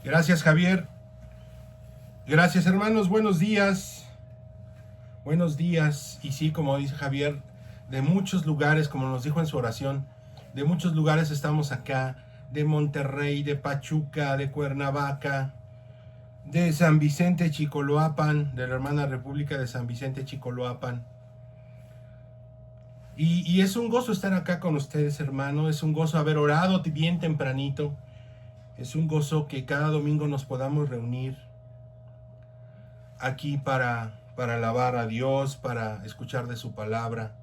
Gracias, Javier. Gracias, hermanos. Buenos días. Buenos días. Y sí, como dice Javier, de muchos lugares, como nos dijo en su oración, de muchos lugares estamos acá, de Monterrey, de Pachuca, de Cuernavaca, de San Vicente Chicoloapan, de la hermana República de San Vicente Chicoloapan. Y es un gozo estar acá con ustedes, hermano. Es un gozo haber orado bien tempranito. Es un gozo que cada domingo nos podamos reunir aquí para alabar a Dios, para escuchar de su palabra.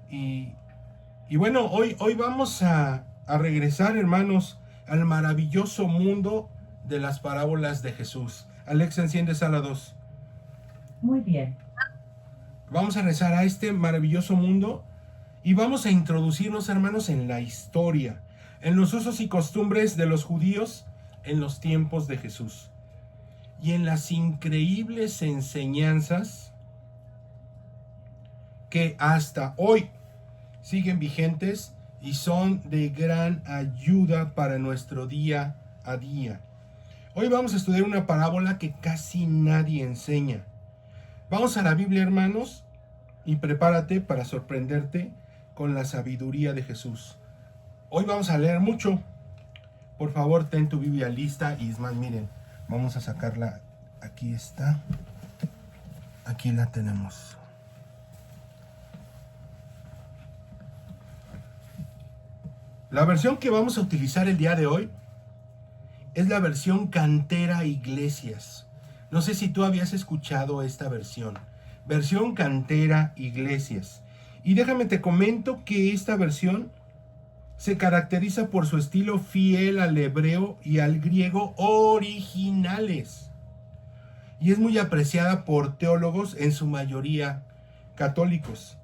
Y bueno, hoy vamos a regresar, hermanos, al maravilloso mundo de las parábolas de Jesús. Alexa, enciende sala 2. Muy bien. Vamos a regresar a este maravilloso mundo y vamos a introducirnos, hermanos, en la historia, en los usos y costumbres de los judíos en los tiempos de Jesús y en las increíbles enseñanzas que hasta hoy siguen vigentes y son de gran ayuda para nuestro día a día. Hoy vamos a estudiar una parábola que casi nadie enseña. Vamos a la Biblia, hermanos, y prepárate para sorprenderte con la sabiduría de Jesús. Hoy vamos a leer mucho. Por favor, ten tu Biblia lista. Y es más, miren, vamos a sacarla. Aquí está. Aquí la tenemos. La versión que vamos a utilizar el día de hoy es la versión Cantera Iglesias. No sé si tú habías escuchado esta versión. Versión Cantera Iglesias. Y déjame te comento que esta versión se caracteriza por su estilo fiel al hebreo y al griego originales. Y es muy apreciada por teólogos, en su mayoría católicos.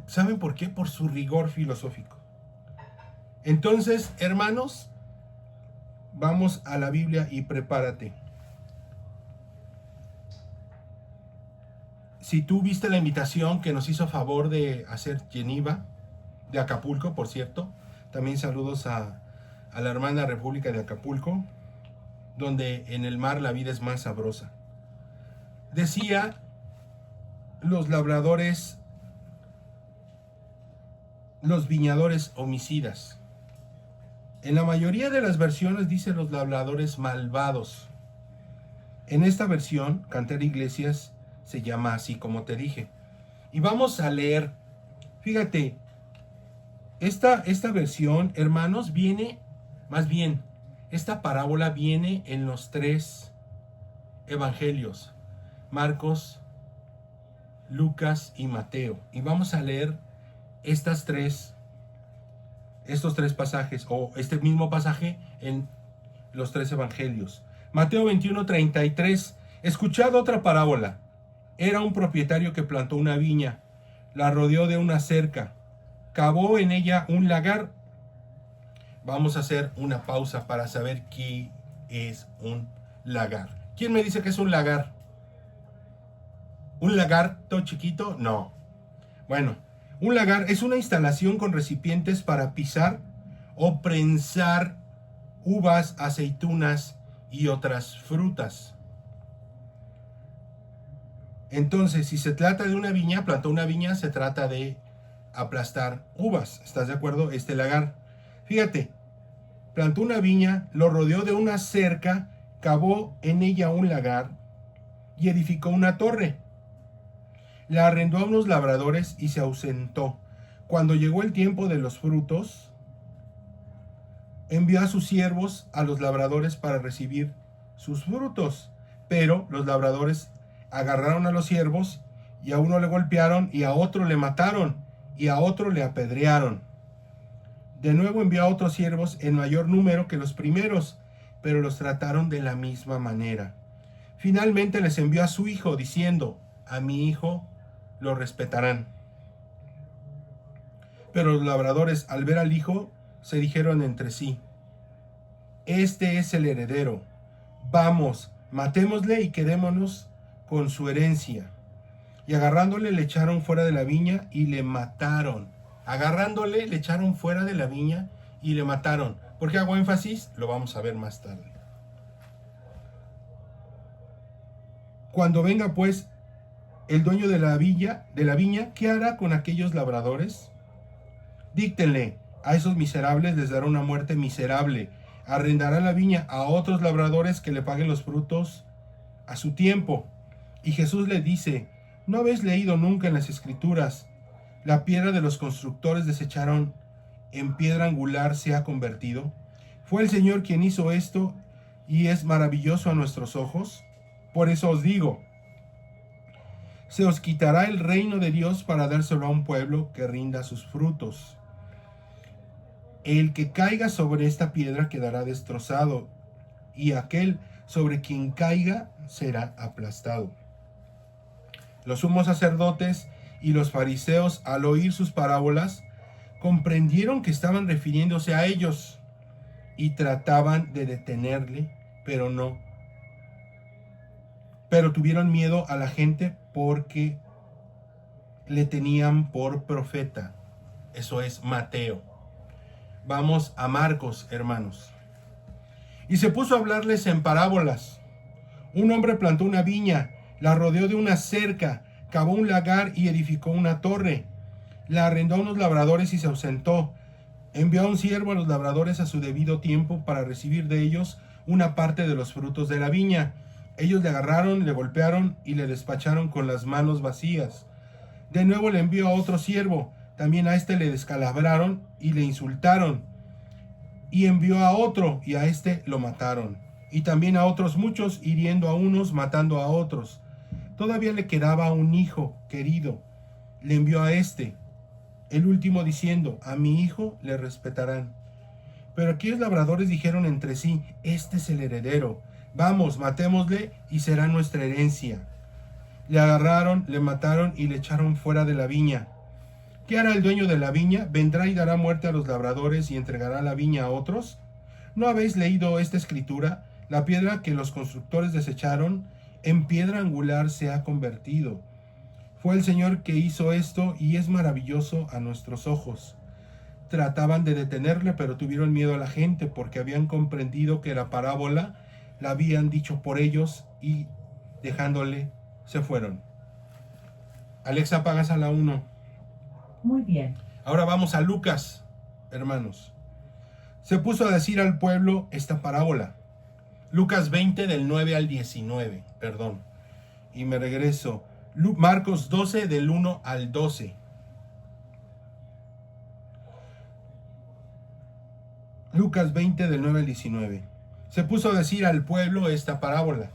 ¿Saben por qué? Por su rigor filosófico. Entonces, hermanos, vamos a la Biblia y prepárate. Si tú viste la invitación que nos hizo favor de hacer Geneva, de Acapulco, por cierto, también saludos a la hermana República de Acapulco, donde en el mar la vida es más sabrosa. Decía, los labradores, los viñadores homicidas. En la mayoría de las versiones dice los labradores malvados. En esta versión, Cantera Iglesias, se llama así como te dije. Y vamos a leer, fíjate, esta versión, hermanos, viene, más bien, esta parábola viene en los 3 evangelios, Marcos, Lucas y Mateo. Y vamos a leer estos 3 pasajes, o este mismo pasaje en los 3 evangelios. Mateo 21:33. Escuchad otra parábola. Era un propietario que plantó una viña, la rodeó de una cerca, cavó en ella un lagar. Vamos a hacer una pausa para saber qué es un lagar. ¿Quién me dice que es un lagar? ¿Un lagarto chiquito? No. Bueno, un lagar es una instalación con recipientes para pisar o prensar uvas, aceitunas y otras frutas. Entonces, si se trata de una viña, plantó una viña, se trata de aplastar uvas. ¿Estás de acuerdo? Este lagar. Fíjate, plantó una viña, lo rodeó de una cerca, cavó en ella un lagar y edificó una torre. La arrendó a unos labradores y se ausentó. Cuando llegó el tiempo de los frutos, envió a sus siervos a los labradores para recibir sus frutos. Pero los labradores agarraron a los siervos y a uno le golpearon y a otro le mataron y a otro le apedrearon. De nuevo envió a otros siervos en mayor número que los primeros, pero los trataron de la misma manera. Finalmente les envió a su hijo diciendo, a mi hijo lo respetarán. Pero los labradores, al ver al hijo, se dijeron entre sí, este es el heredero, vamos, matémosle y quedémonos con su herencia. Y agarrándole le echaron fuera de la viña y le mataron. Agarrándole le echaron fuera de la viña y le mataron. ¿Por qué hago énfasis? Lo vamos a ver más tarde. Cuando venga pues el dueño de la viña, ¿qué hará con aquellos labradores? Díctenle, a esos miserables les dará una muerte miserable. Arrendará la viña a otros labradores que le paguen los frutos a su tiempo. Y Jesús le dice, ¿no habéis leído nunca en las Escrituras? La piedra de los constructores desecharon, en piedra angular se ha convertido. Fue el Señor quien hizo esto y es maravilloso a nuestros ojos. Por eso os digo, se os quitará el reino de Dios para dárselo a un pueblo que rinda sus frutos. El que caiga sobre esta piedra quedará destrozado, y aquel sobre quien caiga será aplastado. Los sumos sacerdotes y los fariseos, al oír sus parábolas, comprendieron que estaban refiriéndose a ellos y trataban de detenerle, pero tuvieron miedo a la gente porque le tenían por profeta. Eso es Mateo. Vamos a Marcos, hermanos. Y se puso a hablarles en parábolas. Un hombre plantó una viña, la rodeó de una cerca, cavó un lagar y edificó una torre. La arrendó a unos labradores y se ausentó. Envió a un siervo a los labradores a su debido tiempo para recibir de ellos una parte de los frutos de la viña. Ellos le agarraron, le golpearon y le despacharon con las manos vacías. De nuevo le envió a otro siervo. También a este le descalabraron y le insultaron. Y envió a otro, y a este lo mataron. Y también a otros muchos, hiriendo a unos, matando a otros. Todavía le quedaba un hijo querido. Le envió a este, el último, diciendo, a mi hijo le respetarán. Pero aquellos labradores dijeron entre sí, este es el heredero. Vamos, matémosle y será nuestra herencia. Le agarraron, le mataron y le echaron fuera de la viña. ¿Qué hará el dueño de la viña? ¿Vendrá y dará muerte a los labradores y entregará la viña a otros? ¿No habéis leído esta escritura? La piedra que los constructores desecharon, en piedra angular se ha convertido. Fue el Señor que hizo esto y es maravilloso a nuestros ojos. Trataban de detenerle, pero tuvieron miedo a la gente porque habían comprendido que la parábola la habían dicho por ellos y dejándole se fueron. Alexa, apagas a la 1. Muy bien. Ahora vamos a Lucas, hermanos. Se puso a decir al pueblo esta parábola. Lucas 20 del 9 al 19, perdón. Y me regreso. Marcos 12 del 1 al 12. Lucas 20 del 9 al 19. Se puso a decir al pueblo esta parábola.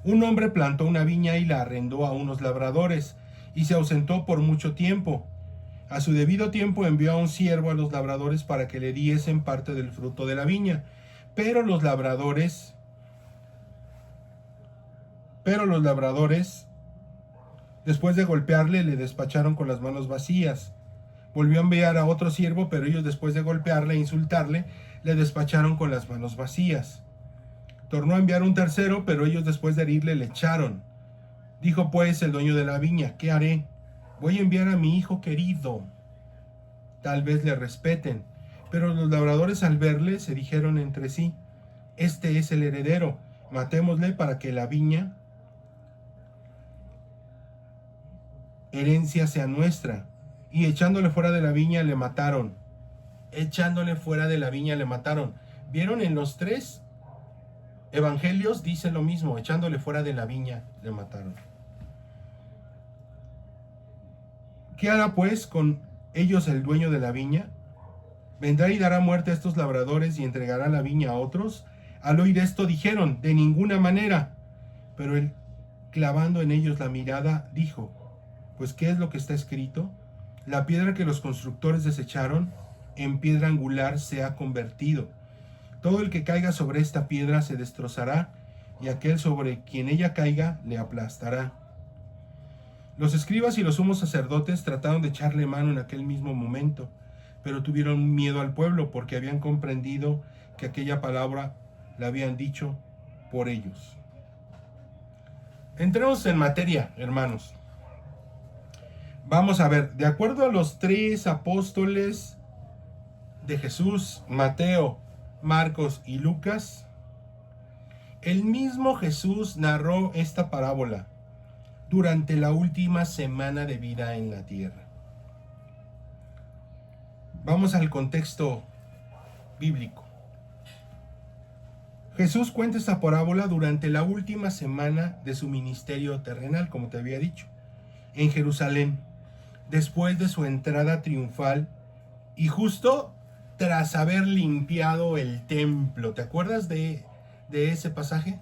Un hombre plantó una viña y la arrendó a unos labradores y se ausentó por mucho tiempo. A su debido tiempo envió a un siervo a los labradores para que le diesen parte del fruto de la viña. Pero los labradores, después de golpearle, le despacharon con las manos vacías. Volvió a enviar a otro siervo, pero ellos después de golpearle e insultarle, le despacharon con las manos vacías. Tornó a enviar un tercero, pero ellos después de herirle le echaron. Dijo pues el dueño de la viña, ¿qué haré? Voy a enviar a mi hijo querido. Tal vez le respeten. Pero los labradores al verle se dijeron entre sí, este es el heredero, matémosle para que la viña herencia sea nuestra. Y echándole fuera de la viña le mataron. Echándole fuera de la viña le mataron. ¿Vieron? En los 3 evangelios dice lo mismo, echándole fuera de la viña le mataron. ¿Qué hará pues con ellos el dueño de la viña? ¿Vendrá y dará muerte a estos labradores y entregará la viña a otros? Al oír esto dijeron, de ninguna manera. Pero él, clavando en ellos la mirada, dijo, pues ¿qué es lo que está escrito? La piedra que los constructores desecharon, en piedra angular se ha convertido. Todo el que caiga sobre esta piedra se destrozará, y aquel sobre quien ella caiga le aplastará. Los escribas y los sumos sacerdotes trataron de echarle mano en aquel mismo momento, pero tuvieron miedo al pueblo porque habían comprendido que aquella palabra la habían dicho por ellos. Entremos en materia, hermanos. Vamos a ver, de acuerdo a los 3 apóstoles de Jesús, Mateo, Marcos y Lucas, El mismo Jesús narró esta parábola durante la última semana de vida en la tierra. Vamos al contexto bíblico. Jesús cuenta esta parábola durante la última semana de su ministerio terrenal, como te había dicho, en Jerusalén, después de su entrada triunfal y justo tras haber limpiado el templo. ¿Te acuerdas de ese pasaje?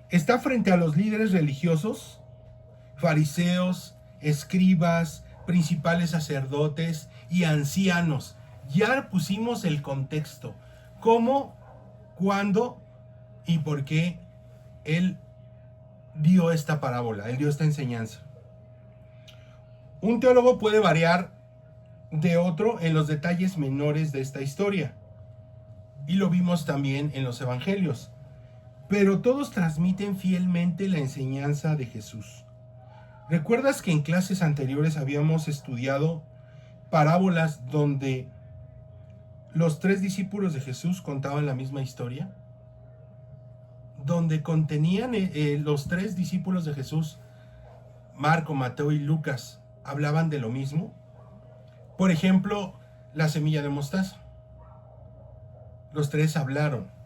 Está frente a los líderes religiosos, fariseos, escribas, principales sacerdotes y ancianos. Ya pusimos el contexto. ¿Cómo, cuándo y por qué él dio esta parábola? Él dio esta enseñanza. Un teólogo puede variar de otro en los detalles menores de esta historia. Y lo vimos también en los evangelios. Pero todos transmiten fielmente la enseñanza de Jesús. ¿Recuerdas que en clases anteriores habíamos estudiado parábolas donde los 3 discípulos de Jesús contaban la misma historia? Donde contenían los 3 discípulos de Jesús, Marco, Mateo y Lucas, hablaban de lo mismo. Por ejemplo, la semilla de mostaza. Los 3 hablaron.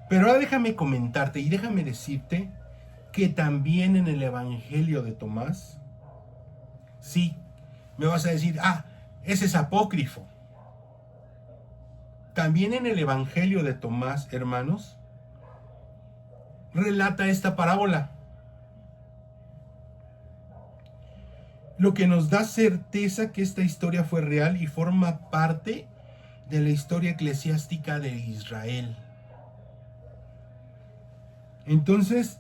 Pero ahora déjame comentarte y déjame decirte que también en el Evangelio de Tomás, sí, me vas a decir, ese es apócrifo. También en el Evangelio de Tomás, hermanos, relata esta parábola. Lo que nos da certeza que esta historia fue real y forma parte de la historia eclesiástica de Israel. Entonces,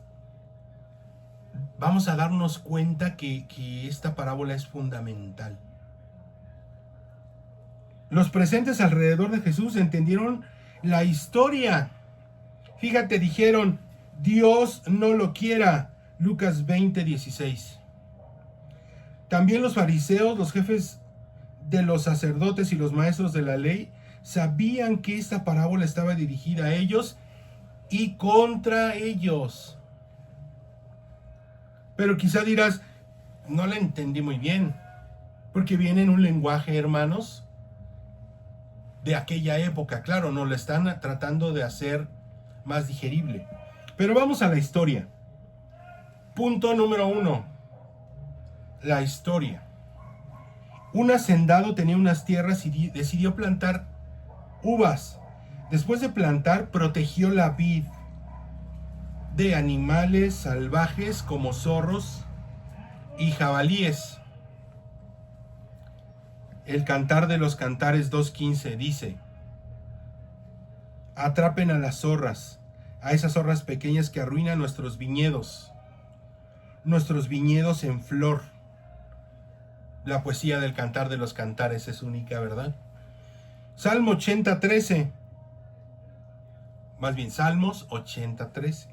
vamos a darnos cuenta que esta parábola es fundamental. Los presentes alrededor de Jesús entendieron la historia. Fíjate, dijeron, Dios no lo quiera. Lucas 20:16. También los fariseos, los jefes de los sacerdotes y los maestros de la ley, sabían que esta parábola estaba dirigida a ellos y contra ellos. Pero quizá dirás, no la entendí muy bien, porque viene en un lenguaje, hermanos, de aquella época. Claro, nos lo están tratando de hacer más digerible. Pero vamos a la historia. Punto número 1. La historia. Un hacendado tenía unas tierras y decidió plantar uvas. Después de plantar, protegió la vid de animales salvajes como zorros y jabalíes. El Cantar de los Cantares 2:15 dice: atrapen a las zorras, a esas zorras pequeñas que arruinan nuestros viñedos en flor. La poesía del Cantar de los Cantares es única, ¿verdad? Salmo 80:13. Más bien, Salmos 80:13.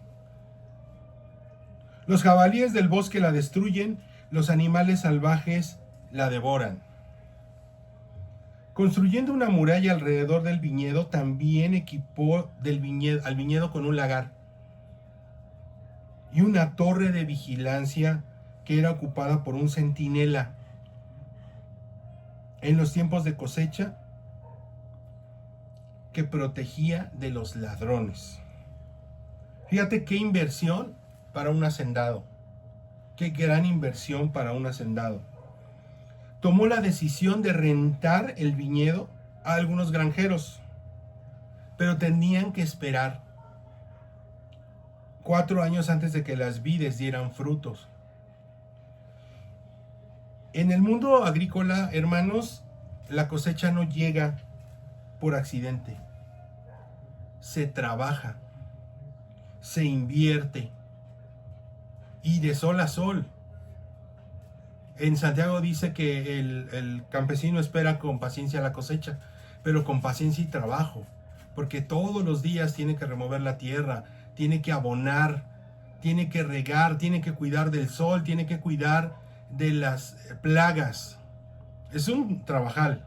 Los jabalíes del bosque la destruyen, los animales salvajes la devoran. Construyendo una muralla alrededor del viñedo, también equipó al viñedo con un lagar y una torre de vigilancia que era ocupada por un centinela. En los tiempos de cosecha, que protegía de los ladrones. Fíjate qué inversión para un hacendado. Qué gran inversión para un hacendado. Tomó la decisión de rentar el viñedo a algunos granjeros, pero tenían que esperar 4 años antes de que las vides dieran frutos. En el mundo agrícola, hermanos, la cosecha no llega por accidente. Se trabaja, se invierte y de sol a sol. En Santiago dice que el campesino espera con paciencia la cosecha, pero con paciencia y trabajo, porque todos los días tiene que remover la tierra, tiene que abonar, tiene que regar, tiene que cuidar del sol, tiene que cuidar de las plagas. Es un trabajal,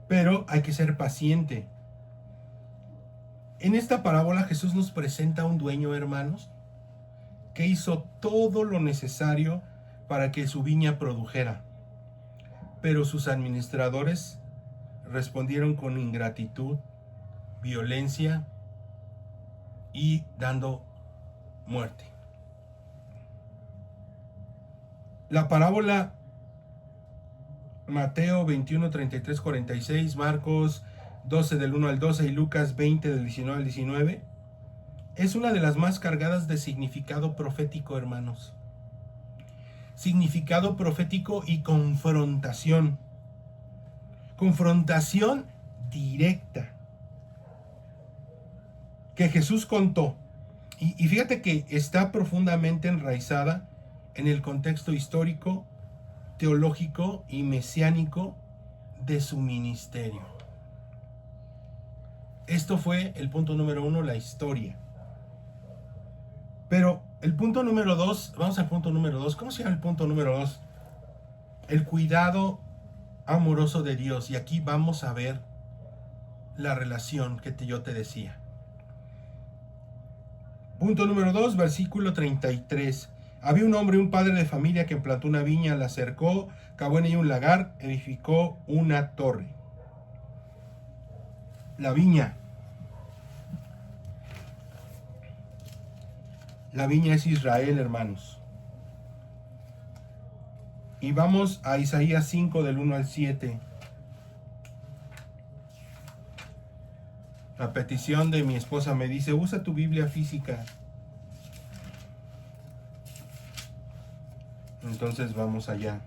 pero hay que ser paciente. En esta parábola Jesús nos presenta a un dueño, hermanos, que hizo todo lo necesario para que su viña produjera, pero sus administradores respondieron con ingratitud, violencia y dando muerte. La parábola Mateo 21, 33, 46, Marcos 12 del 1 al 12 y Lucas 20 del 19 al 19 es una de las más cargadas de significado profético, hermanos. Significado profético y confrontación. Confrontación directa que Jesús contó. Y fíjate que está profundamente enraizada en el contexto histórico, teológico y mesiánico de su ministerio. Esto fue el punto número 1, la historia. Pero el punto número 2, vamos al punto número 2. ¿Cómo se llama el punto número 2? El cuidado amoroso de Dios. Y aquí vamos a ver la relación que yo te decía. Punto número 2, versículo 33. Había un hombre, un padre de familia, que plantó una viña, la cercó, cavó en ella un lagar, edificó una torre. La viña. La viña es Israel, hermanos. Y vamos a Isaías 5 del 1 al 7. La petición de mi esposa me dice, usa tu Biblia física. Entonces vamos allá.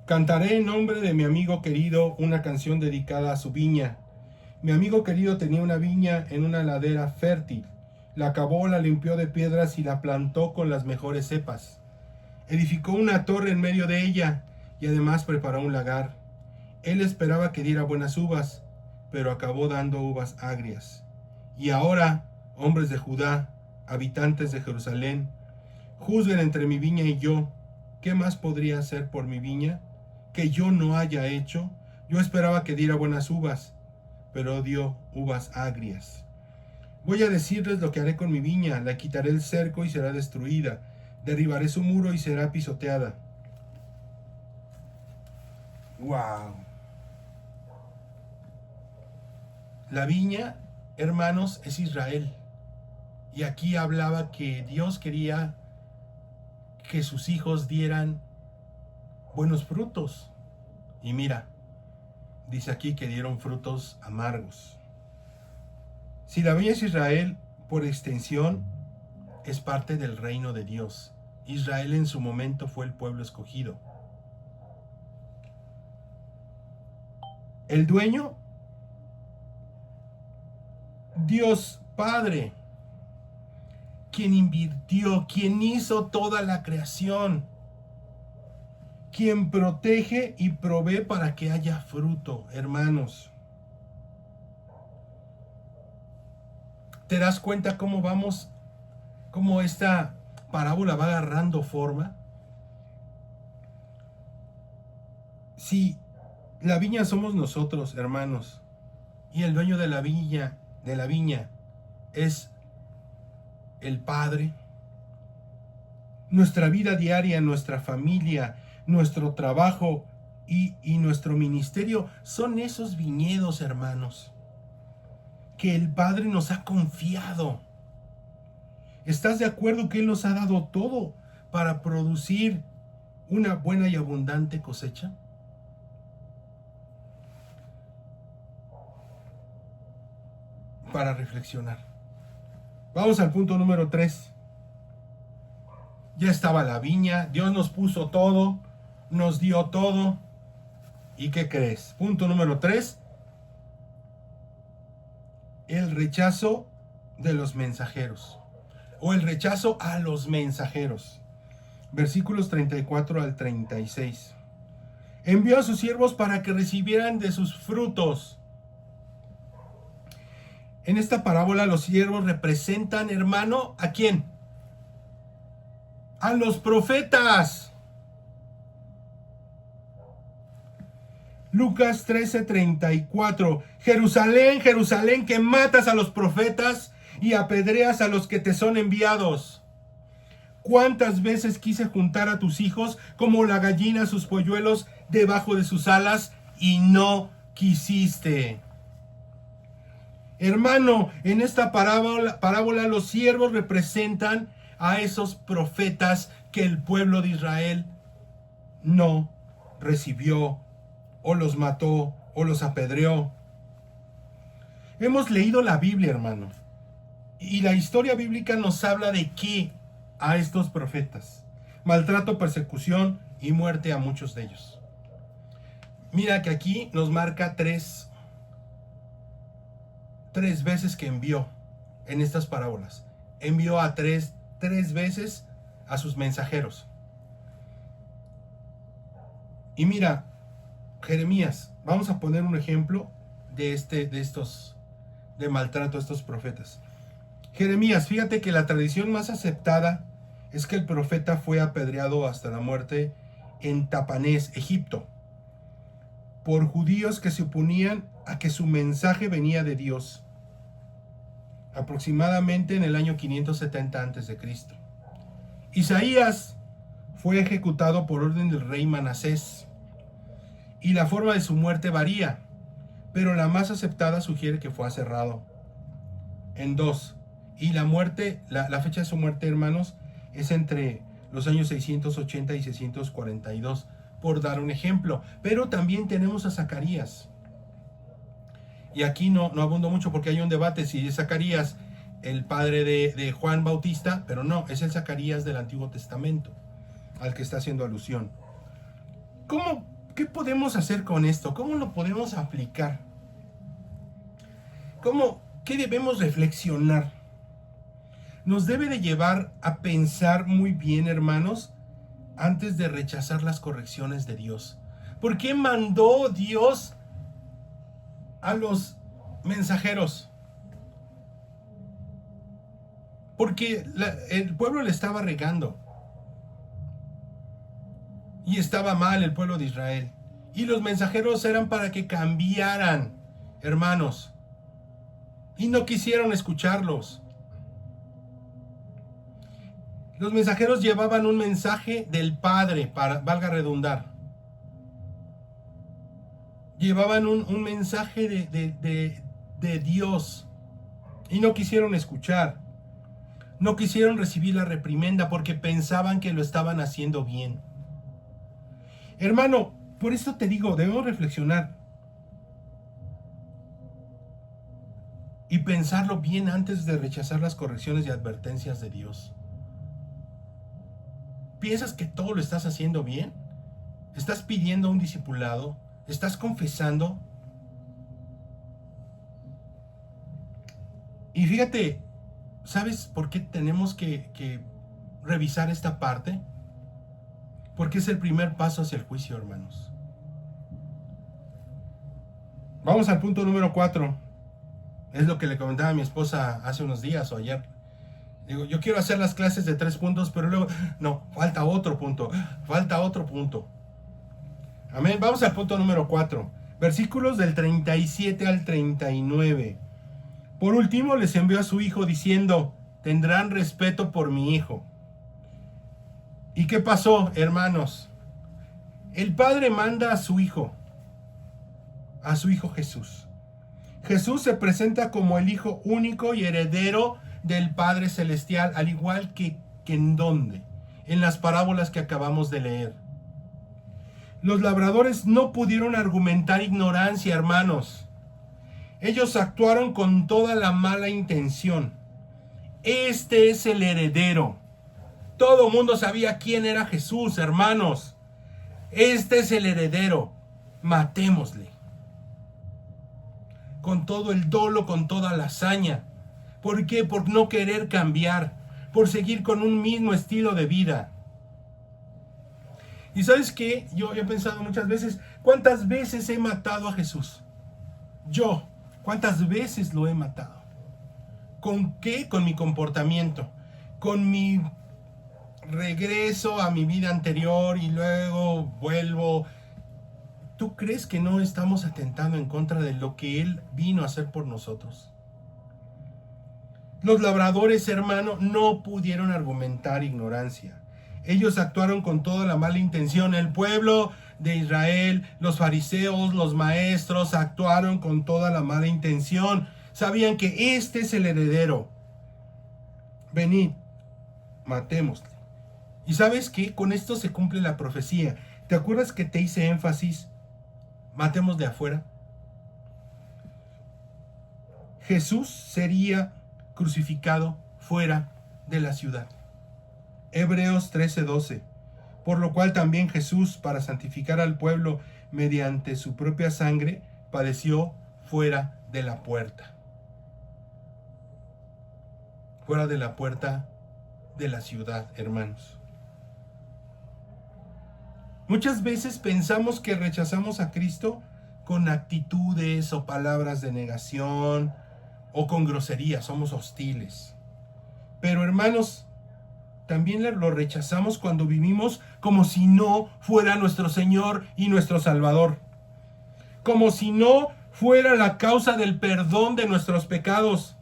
Cantaré en nombre de mi amigo querido una canción dedicada a su viña. Mi amigo querido tenía una viña en una ladera fértil. La cavó, la limpió de piedras y la plantó con las mejores cepas. Edificó una torre en medio de ella y además preparó un lagar. Él esperaba que diera buenas uvas, pero acabó dando uvas agrias. Y ahora, hombres de Judá, habitantes de Jerusalén, juzguen entre mi viña y yo. ¿Qué más podría hacer por mi viña que yo no haya hecho? Yo esperaba que diera buenas uvas, pero dio uvas agrias. Voy a decirles lo que haré con mi viña. La quitaré el cerco y será destruida. Derribaré su muro y será pisoteada. ¡Wow! La viña, hermanos, es Israel. Y aquí hablaba que Dios quería que sus hijos dieran buenos frutos. Y mira, dice aquí que dieron frutos amargos. Si la viña es Israel, por extensión, es parte del reino de Dios. Israel en su momento fue el pueblo escogido. El dueño, Dios Padre, quien invirtió, quien hizo toda la creación, quien protege y provee para que haya fruto, hermanos. ¿Te das cuenta cómo esta parábola va agarrando forma? Si la viña somos nosotros, hermanos, y el dueño de la viña es el Padre, nuestra vida diaria, nuestra familia, nuestro trabajo y nuestro ministerio son esos viñedos, hermanos, que el Padre nos ha confiado. ¿Estás de acuerdo que Él nos ha dado todo para producir una buena y abundante cosecha? Para reflexionar. Vamos al punto número 3. Ya estaba la viña, Dios nos puso todo, nos dio todo. ¿Y qué crees? Punto número 3. El rechazo de los mensajeros. O el rechazo a los mensajeros. Versículos 34 al 36. Envió a sus siervos para que recibieran de sus frutos. En esta parábola los siervos representan, hermano, ¿a quién? A los profetas. Lucas 13:34. Jerusalén, Jerusalén, que matas a los profetas y apedreas a los que te son enviados. ¿Cuántas veces quise juntar a tus hijos como la gallina a sus polluelos debajo de sus alas y no quisiste? Hermano, en esta parábola los siervos representan a esos profetas que el pueblo de Israel no recibió, o los mató, o los apedreó. Hemos leído la Biblia, hermano, y la historia bíblica nos habla de qué a estos profetas: maltrato, persecución y muerte a muchos de ellos. Mira que aquí nos marca tres veces que envió en estas parábolas. Envió a tres veces a sus mensajeros. Y mira, Jeremías, vamos a poner un ejemplo de maltrato a estos profetas. Jeremías, fíjate que la tradición más aceptada es que el profeta fue apedreado hasta la muerte en Tapanés, Egipto, por judíos que se oponían a que su mensaje venía de Dios, aproximadamente en el año 570 a.C. Isaías fue ejecutado por orden del rey Manasés, y la forma de su muerte varía, pero la más aceptada sugiere que fue aserrado en dos. Y la fecha de su muerte, hermanos, es entre los años 680 y 642, por dar un ejemplo. Pero también tenemos a Zacarías. Y aquí no abundo mucho porque hay un debate si es Zacarías el padre de Juan Bautista, pero no, es el Zacarías del Antiguo Testamento al que está haciendo alusión. ¿Qué podemos hacer con esto? ¿Cómo lo podemos aplicar? ¿Qué debemos reflexionar? Nos debe de llevar a pensar muy bien, hermanos, antes de rechazar las correcciones de Dios. ¿Por qué mandó Dios a los mensajeros? Porque el pueblo le estaba regando. Y estaba mal el pueblo de Israel. Y los mensajeros eran para que cambiaran, hermanos. Y no quisieron escucharlos. Los mensajeros llevaban un mensaje del Padre, valga redundar. Llevaban un mensaje de Dios. Y no quisieron escuchar. No quisieron recibir la reprimenda porque pensaban que lo estaban haciendo bien. Hermano, por eso te digo, debemos reflexionar y pensarlo bien antes de rechazar las correcciones y advertencias de Dios. ¿Piensas que todo lo estás haciendo bien? ¿Estás pidiendo un discipulado? ¿Estás confesando? Y fíjate, ¿sabes por qué tenemos que revisar esta parte? Porque es el primer paso hacia el juicio, hermanos. Vamos al punto número 4. Es lo que le comentaba a mi esposa hace unos días o ayer. Digo, yo quiero hacer las clases de 3 puntos, pero luego, no, falta otro punto. Amén. Vamos al punto número 4. Versículos del 37 al 39. Por último, les envió a su hijo diciendo: tendrán respeto por mi hijo. ¿Y qué pasó, hermanos? El Padre manda a su Hijo Jesús. Jesús se presenta como el Hijo único y heredero del Padre Celestial, al igual que en ¿dónde? En las parábolas que acabamos de leer. Los labradores no pudieron argumentar ignorancia, hermanos. Ellos actuaron con toda la mala intención. Este es el heredero. Todo el mundo sabía quién era Jesús, hermanos. Este es el heredero. Matémosle. Con todo el dolo, con toda la hazaña. ¿Por qué? Por no querer cambiar. Por seguir con un mismo estilo de vida. ¿Y sabes qué? Yo he pensado muchas veces, ¿cuántas veces he matado a Jesús? Yo, ¿cuántas veces lo he matado? ¿Con qué? Con mi comportamiento. Con mi regreso a mi vida anterior y luego vuelvo. ¿tú crees que no estamos atentando en contra de lo que Él vino a hacer por nosotros? Los labradores, hermano, no pudieron argumentar ignorancia. Ellos actuaron con toda la mala intención. El pueblo de Israel, los fariseos, los maestros, actuaron con toda la mala intención. Sabían que este es el heredero. Venid, matémosle. ¿Y sabes qué? Con esto se cumple la profecía. ¿Te acuerdas que te hice énfasis? Matémosle afuera. Jesús sería crucificado fuera de la ciudad. Hebreos 13:12. Por lo cual también Jesús, para santificar al pueblo mediante su propia sangre, padeció fuera de la puerta. Fuera de la puerta de la ciudad, hermanos. Muchas veces pensamos que rechazamos a Cristo con actitudes o palabras de negación o con groserías, somos hostiles. Pero hermanos, también lo rechazamos cuando vivimos como si no fuera nuestro Señor y nuestro Salvador. Como si no fuera la causa del perdón de nuestros pecados.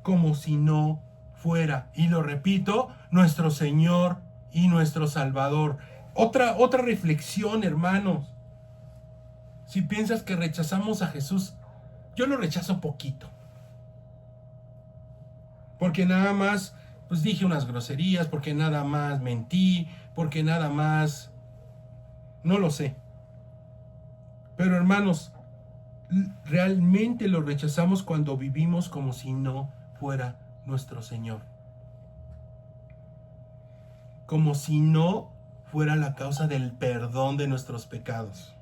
Como si no fuera, y lo repito, nuestro Señor y nuestro Salvador. Otra reflexión, hermanos. Si piensas que rechazamos a Jesús, yo lo rechazo poquito. Porque nada más, pues dije unas groserías, porque nada más mentí, porque nada más, no lo sé. Pero hermanos, realmente lo rechazamos cuando vivimos como si no fuera nuestro Señor. Como si no fuera la causa del perdón de nuestros pecados.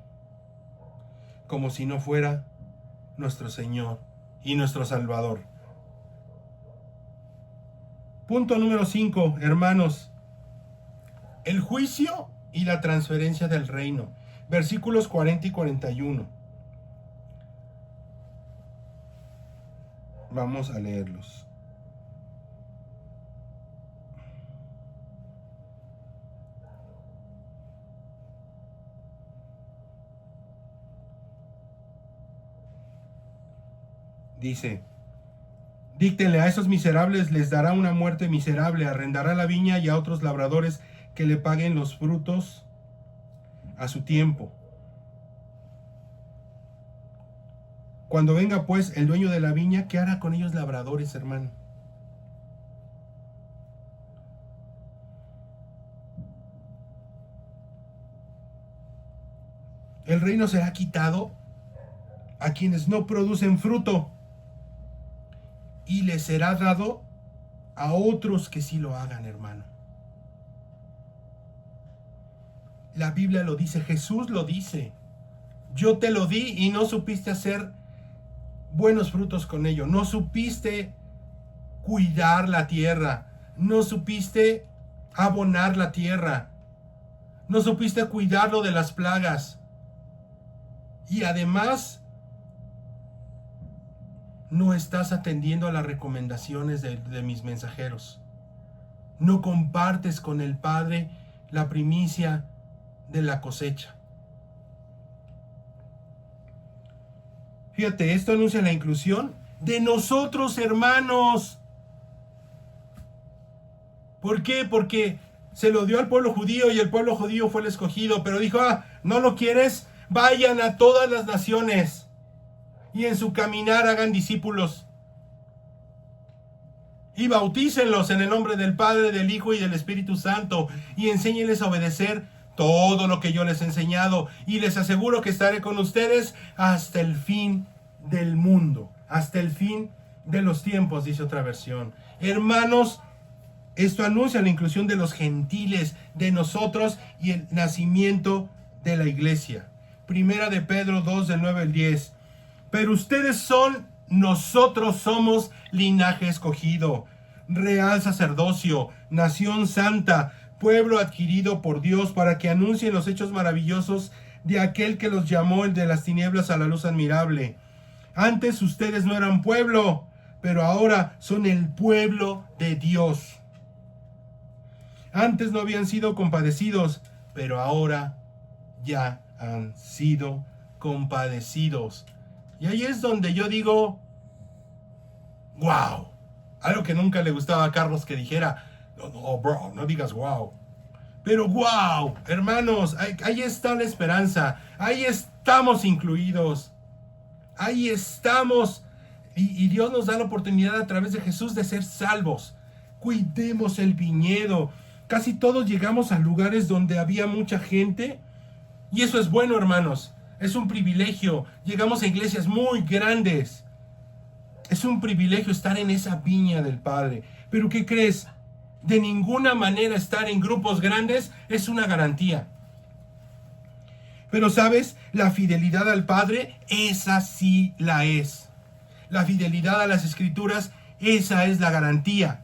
Como si no fuera nuestro Señor y nuestro Salvador. Punto número 5, hermanos. El juicio y la transferencia del reino. Versículos 40 y 41. Vamos a leerlos. Dice: díctenle a esos miserables, les dará una muerte miserable, arrendará la viña y a otros labradores que le paguen los frutos a su tiempo. Cuando venga pues el dueño de la viña, ¿qué hará con ellos labradores, hermano? El reino será quitado a quienes no producen fruto y les será dado a otros que sí lo hagan, hermano. La Biblia lo dice, Jesús lo dice. Yo te lo di y no supiste hacer buenos frutos con ello. No supiste cuidar la tierra. No supiste abonar la tierra. No supiste cuidarlo de las plagas. Y además, no estás atendiendo a las recomendaciones de mis mensajeros. No compartes con el Padre la primicia de la cosecha. Fíjate, esto anuncia la inclusión de nosotros, hermanos. ¿Por qué? Porque se lo dio al pueblo judío y el pueblo judío fue el escogido, pero dijo, ¿no lo quieres? Vayan a todas las naciones y en su caminar hagan discípulos y bautícenlos en el nombre del Padre, del Hijo y del Espíritu Santo y enséñenles a obedecer todo lo que yo les he enseñado, y les aseguro que estaré con ustedes hasta el fin del mundo, hasta el fin de los tiempos, dice otra versión. Hermanos, esto anuncia la inclusión de los gentiles, de nosotros y el nacimiento de la iglesia. Primera de Pedro 2, del 9 al 10. Pero ustedes son, nosotros somos linaje escogido, real sacerdocio, nación santa, pueblo adquirido por Dios, para que anuncien los hechos maravillosos de aquel que los llamó de las tinieblas a la luz admirable. Antes ustedes no eran pueblo, pero ahora son el pueblo de Dios. Antes no habían sido compadecidos, pero ahora ya han sido compadecidos. Y ahí es donde yo digo, wow. Algo que nunca le gustaba a Carlos que dijera, no, bro, no digas wow. Pero wow, hermanos, ahí está la esperanza. Ahí estamos incluidos. Ahí estamos. Y Dios nos da la oportunidad a través de Jesús de ser salvos. Cuidemos el viñedo. Casi todos llegamos a lugares donde había mucha gente. Y eso es bueno, hermanos. Es un privilegio. Llegamos a iglesias muy grandes. Es un privilegio estar en esa viña del Padre. Pero ¿qué crees? De ninguna manera estar en grupos grandes es una garantía. Pero ¿sabes? La fidelidad al Padre, esa sí la es. La fidelidad a las Escrituras, esa es la garantía.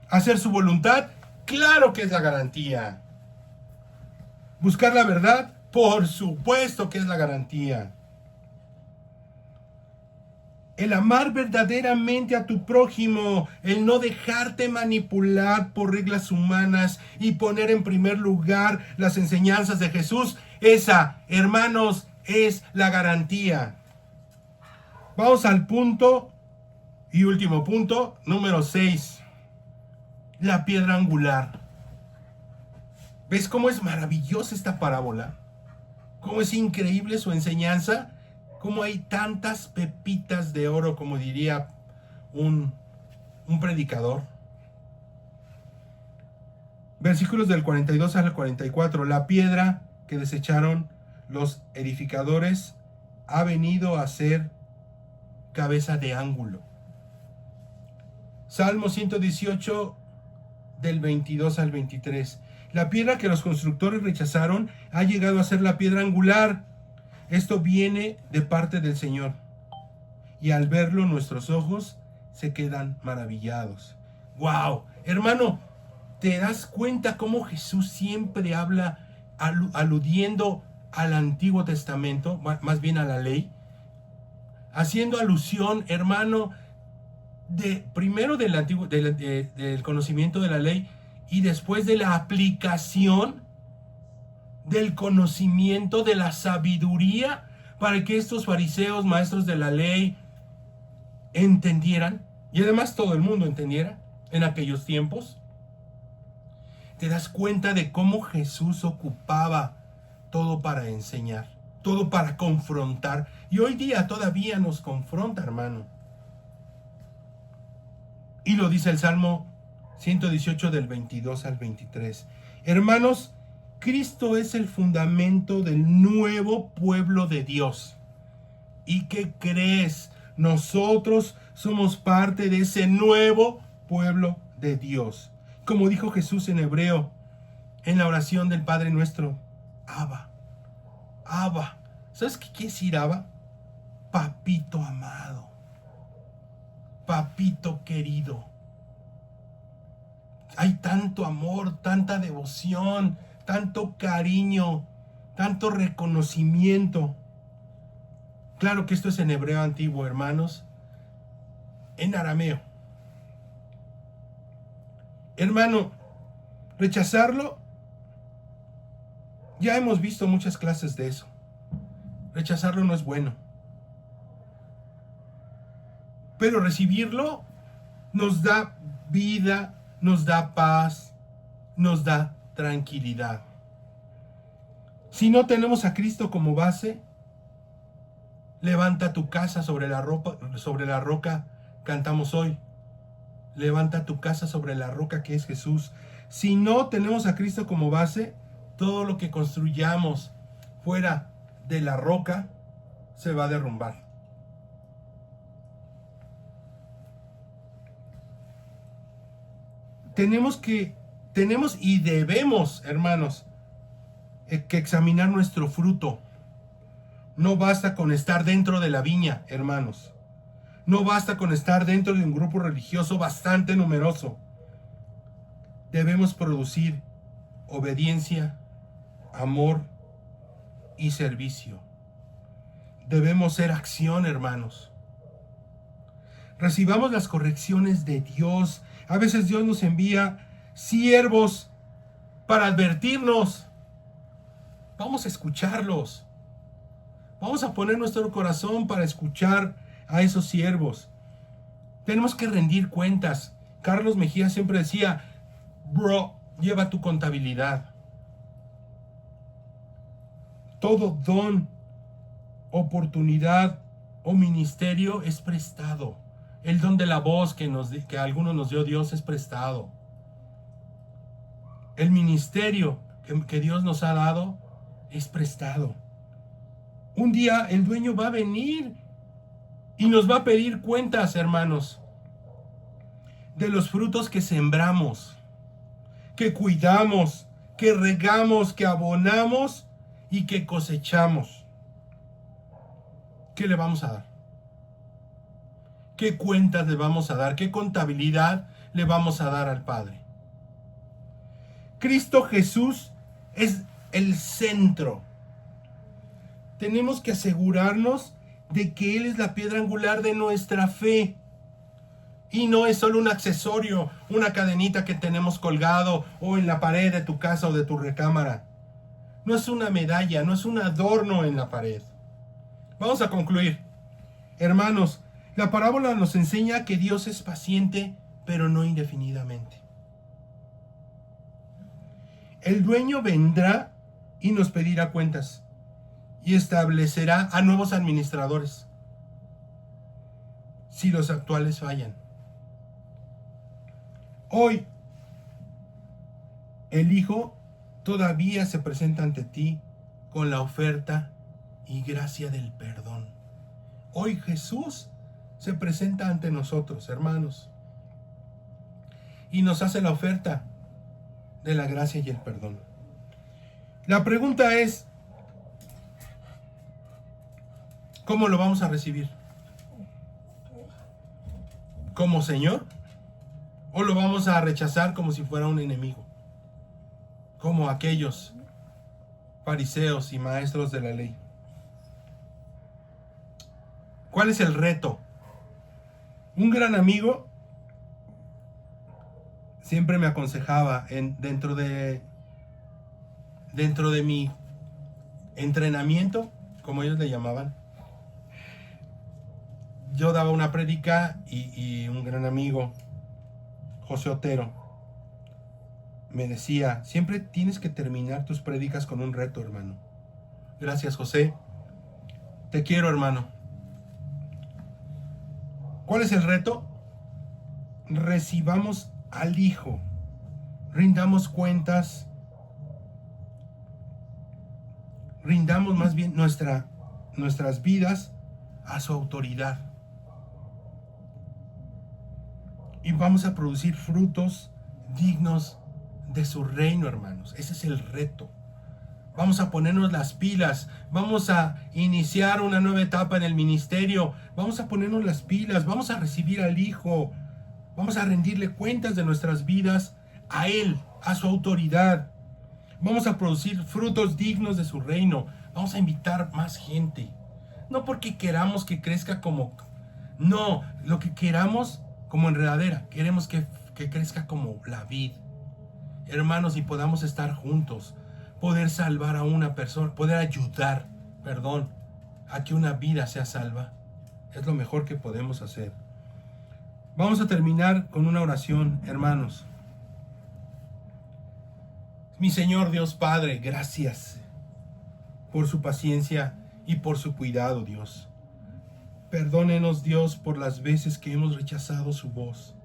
Hacer su voluntad, claro que es la garantía. Buscar la verdad, por supuesto que es la garantía. El amar verdaderamente a tu prójimo, el no dejarte manipular por reglas humanas y poner en primer lugar las enseñanzas de Jesús, esa, hermanos, es la garantía. Vamos al punto y último punto, número 6. La piedra angular. ¿Ves cómo es maravillosa esta parábola? ¿Cómo es increíble su enseñanza? ¿Cómo hay tantas pepitas de oro, como diría un predicador? Versículos del 42 al 44. La piedra que desecharon los edificadores ha venido a ser cabeza de ángulo. Salmo 118 del 22 al 23. La piedra que los constructores rechazaron ha llegado a ser la piedra angular. Esto viene de parte del Señor. Y al verlo nuestros ojos se quedan maravillados. ¡Wow! Hermano, ¿te das cuenta cómo Jesús siempre habla aludiendo al Antiguo Testamento, más bien a la ley? Haciendo alusión, hermano, primero del conocimiento de la ley y después de la aplicación del conocimiento de la sabiduría para que estos fariseos, maestros de la ley, entendieran, y además todo el mundo entendiera en aquellos tiempos. Te das cuenta de cómo Jesús ocupaba todo para enseñar, todo para confrontar, y hoy día todavía nos confronta, hermano. Y lo dice el Salmo 118 del 22 al 23. Hermanos, Cristo es el fundamento del nuevo pueblo de Dios. ¿Y qué crees? Nosotros somos parte de ese nuevo pueblo de Dios. Como dijo Jesús en hebreo, en la oración del Padre Nuestro, Abba, Abba. ¿Sabes qué quiere decir Abba? Papito amado, papito querido. Hay tanto amor, tanta devoción, tanto cariño, tanto reconocimiento. Claro que esto es en hebreo antiguo, hermanos. En arameo. Hermano, rechazarlo, ya hemos visto muchas clases de eso. Rechazarlo no es bueno. Pero recibirlo nos da vida, nos da paz, nos da tranquilidad. Si no tenemos a Cristo como base, levanta tu casa sobre la roca, cantamos hoy. Levanta tu casa sobre la roca que es Jesús. Si no tenemos a Cristo como base, todo lo que construyamos fuera de la roca se va a derrumbar. Tenemos y debemos, hermanos, que examinar nuestro fruto. No basta con estar dentro de la viña, hermanos. No basta con estar dentro de un grupo religioso bastante numeroso. Debemos producir obediencia, amor y servicio. Debemos ser acción, hermanos. Recibamos las correcciones de Dios. A veces Dios nos envía siervos para advertirnos. Vamos a escucharlos. Vamos a poner nuestro corazón para escuchar a esos siervos. Tenemos que rendir cuentas. Carlos Mejía siempre decía, bro, lleva tu contabilidad. Todo don, oportunidad o ministerio es prestado. El don de la voz que a algunos nos dio Dios es prestado. El ministerio que Dios nos ha dado es prestado. Un día el dueño va a venir y nos va a pedir cuentas, hermanos, de los frutos que sembramos, que cuidamos, que regamos, que abonamos y que cosechamos. ¿Qué le vamos a dar? ¿Qué cuentas le vamos a dar? ¿Qué contabilidad le vamos a dar al Padre? Cristo Jesús es el centro. Tenemos que asegurarnos de que Él es la piedra angular de nuestra fe. Y no es solo un accesorio, una cadenita que tenemos colgado o en la pared de tu casa o de tu recámara. No es una medalla, no es un adorno en la pared. Vamos a concluir. Hermanos, la parábola nos enseña que Dios es paciente, pero no indefinidamente. El dueño vendrá y nos pedirá cuentas y establecerá a nuevos administradores si los actuales fallan. Hoy, el Hijo todavía se presenta ante ti con la oferta y gracia del perdón. Hoy Jesús se presenta ante nosotros, hermanos, y nos hace la oferta de la gracia y el perdón. La pregunta es, ¿cómo lo vamos a recibir? ¿Como Señor? ¿O lo vamos a rechazar como si fuera un enemigo? Como aquellos fariseos y maestros de la ley. ¿Cuál es el reto? Un gran amigo siempre me aconsejaba dentro de mi entrenamiento, como ellos le llamaban. Yo daba una prédica y un gran amigo, José Otero, me decía, siempre tienes que terminar tus prédicas con un reto, hermano. Gracias, José. Te quiero, hermano. ¿Cuál es el reto? Recibamos al Hijo. Rindamos cuentas. Rindamos más bien nuestras vidas a su autoridad. Y vamos a producir frutos dignos de su reino, hermanos. Ese es el reto. Vamos a ponernos las pilas. Vamos a iniciar una nueva etapa en el ministerio. Vamos a ponernos las pilas. Vamos a recibir al Hijo. Vamos a rendirle cuentas de nuestras vidas a Él, a su autoridad. Vamos a producir frutos dignos de su reino. Vamos a invitar más gente. No porque queramos que crezca como... No, lo que queramos como enredadera. Queremos que crezca como la vid. Hermanos, y podamos estar juntos. Poder salvar a una persona. Poder ayudar, a que una vida sea salva. Es lo mejor que podemos hacer. Vamos a terminar con una oración, hermanos. Mi Señor Dios Padre, gracias por su paciencia y por su cuidado, Dios. Perdónenos, Dios, por las veces que hemos rechazado su voz.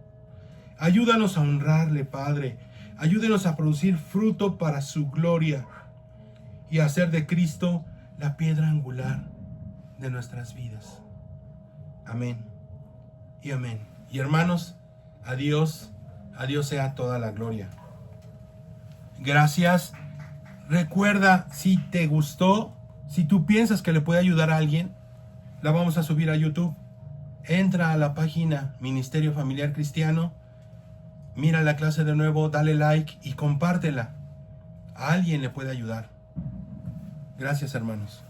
Ayúdanos a honrarle, Padre. Ayúdenos a producir fruto para su gloria y a hacer de Cristo la piedra angular de nuestras vidas. Amén y amén. Y hermanos, a Dios sea toda la gloria. Gracias. Recuerda, si te gustó, si tú piensas que le puede ayudar a alguien, la vamos a subir a YouTube. Entra a la página Ministerio Familiar Cristiano, mira la clase de nuevo, dale like y compártela. A alguien le puede ayudar. Gracias, hermanos.